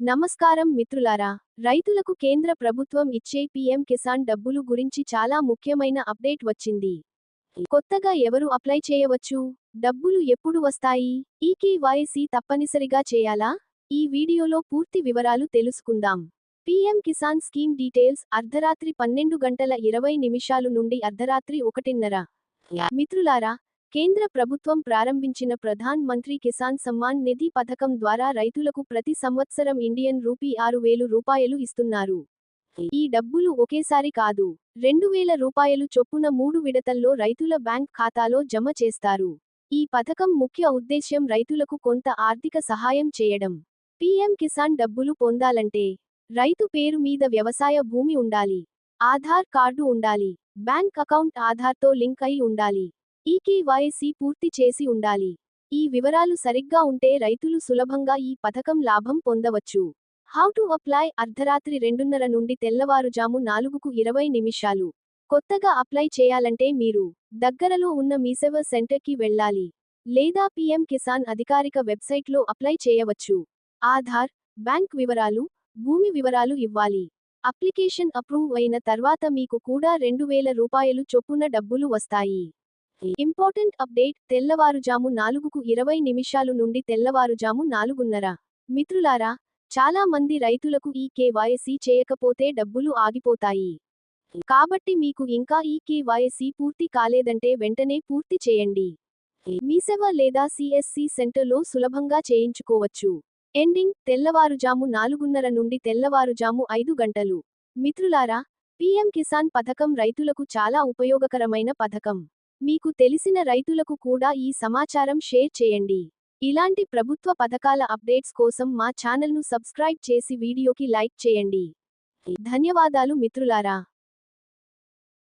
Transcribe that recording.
నమస్కారం మిత్రులారా. రైతులకు కేంద్ర ప్రభుత్వం ఇచ్చే పీఎం కిసాన్ డబ్బులు గురించి చాలా ముఖ్యమైన అప్డేట్ వచ్చింది. కొత్తగా ఎవరు అప్లై చేయవచ్చు? డబ్బులు ఎప్పుడు వస్తాయి? ఈ కేవైసీ తప్పనిసరిగా చేయాలా? ఈ వీడియోలో పూర్తి వివరాలు తెలుసుకుందాం. పీఎం కిసాన్ స్కీమ్ డీటెయిల్స్ అర్ధరాత్రి 12:20 నుండి అర్ధరాత్రి 1:30. మిత్రులారా, కేంద్ర ప్రభుత్వం ప్రారంభించిన ప్రధాన్ మంత్రి కిసాన్ సమ్మాన్ నిధి పథకం ద్వారా రైతులకు ప్రతి సంవత్సరం ఇండియన్ రూపీ 6,000 రూపాయలు ఇస్తున్నారు. ఈ డబ్బులు ఒకేసారి కాదు, 2,000 రూపాయలు చొప్పున 3 విడతల్లో రైతుల బ్యాంక్ ఖాతాలో జమ చేస్తారు. ఈ పథకం ముఖ్య ఉద్దేశ్యం రైతులకు కొంత ఆర్థిక సహాయం చేయడం. పీఎం కిసాన్ డబ్బులు పొందాలంటే రైతు పేరు మీద వ్యవసాయ భూమి ఉండాలి, ఆధార్ కార్డు ఉండాలి, బ్యాంక్ అకౌంట్ ఆధార్తో లింక్ అయి ఉండాలి, ఈ కేవైసీ పూర్తి చేసి ఉండాలి. ఈ వివరాలు సరిగ్గా ఉంటే రైతులు సులభంగా ఈ పథకం లాభం పొందవచ్చు. How to apply? అర్ధరాత్రి 2:30 నుండి తెల్లవారుజాము 4:20. కొత్తగా అప్లై చేయాలంటే మీరు దగ్గరలో ఉన్న మీ సేవా సెంటర్కి వెళ్ళాలి, లేదా పీఎం కిసాన్ అధికారిక వెబ్సైట్లో అప్లై చేయవచ్చు. ఆధార్, బ్యాంక్ వివరాలు, భూమి వివరాలు ఇవ్వాలి. అప్లికేషన్ అప్రూవ్ అయిన తర్వాత మీకు కూడా 2,000 రూపాయలు చొప్పున డబ్బులు వస్తాయి. ఇంపార్టెంట్ అప్డేట్: తెల్లవారుజాము 4:20 నుండి తెల్లవారుజాము 4:30. మిత్రులారా, చాలా మంది రైతులకు ఈ కేవైసీ చేయకపోతే డబ్బులు ఆగిపోతాయి. కాబట్టి మీకు ఇంకా ఈ కేవైసీ పూర్తి కాలేదంటే వెంటనే పూర్తి చేయండి. మీ సేవ లేదా సిఎస్సి సెంటర్లో సులభంగా చేయించుకోవచ్చు. ఎండింగ్: తెల్లవారుజాము 4:30 నుండి తెల్లవారుజాము 5 గంటలు. మిత్రులారా, పీఎం కిసాన్ పథకం రైతులకు చాలా ఉపయోగకరమైన పథకం. మీకు తెలిసిన రైతులకు కూడా ఈ సమాచారం షేర్ చేయండి. ఇలాంటి ప్రభుత్వ పథకాల అప్డేట్స్ కోసం మా ఛానల్ను సబ్స్క్రైబ్ చేసి వీడియోకి లైక్ చేయండి. ధన్యవాదాలు మిత్రులారా.